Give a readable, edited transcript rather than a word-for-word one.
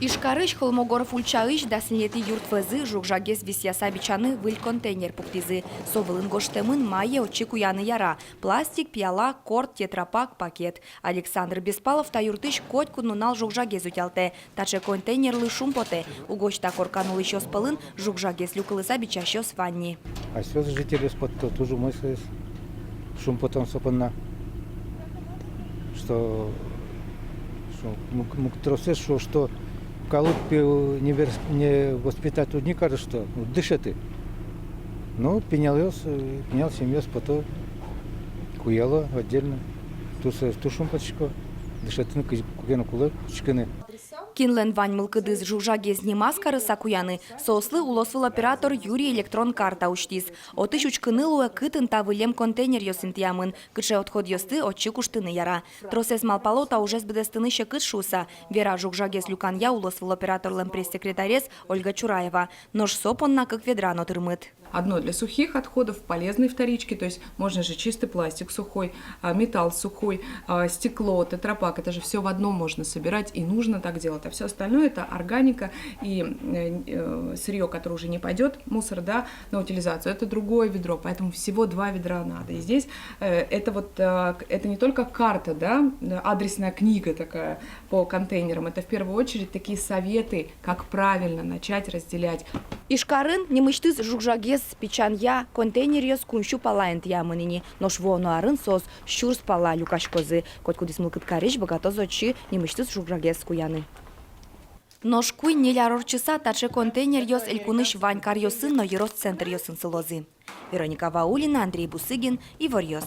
Ишкарыш холмогоров ульчаыш даснети юртвезы жукжагес висяса бичаны выль контейнер пуктизы. Совылын гоштемын майе очикуяны яра. Пластик, пиала, корт, тетрапак, пакет. Александр Беспалов та юртыш коть кунунал жукжагес утялте. Таче контейнер лышум поте. Угощта корканул еще спалын жукжагес люкалыса бичащос ванни. А все жители спот тоже мысли шум потом сопана. Что что в Калупе не воспитать тут не кажется, что дышит. Ну, пенял семью, потом куяло отдельно. Ту шумпочку, дышит на кулак, чеканы. Кинлен вань мылкыдыз жужагез немаскары сакуяны. Сослы улосвыл оператор Юрий электрон карта учтиз. Отыш учкынылуэ кытын тавылем контейнер йосынт ямын. Кытше отход йосты отчы куштыны яра. Тросес малпалота ужес бедестыны шекыт шуса. Вера жужагез люканья улосвыл оператор пресс-секретарес Ольга Чураева. Нож сопонна как ведрано тырмыт. Одно для сухих отходов, полезные вторички, то есть можно же чистый пластик сухой, металл сухой, стекло, тетрапак, это же все в одном можно собирать и нужно так делать. А все остальное это органика и сырье, которое уже не пойдет, мусор, да, на утилизацию, это другое ведро, поэтому всего 2 ведра надо. И здесь это не только карта, да, адресная книга такая по контейнерам, это в первую очередь такие советы, как правильно начать разделять. Ишкарын немыштыз жукжагез печанья контейнер йос куншу палаент ямынини. Нош воно арын сос щурс пала люкашкозы. Коть кудис мылкыт кариш богатозочи немыштыз жукжагез куяны. Нош куй нелярор часа таче контейнер йос элькуныш вань кар йосын, но ерос центр йосын сылозы. Вероника Ваулина, Андрей Бусыгин, Ивор Йос.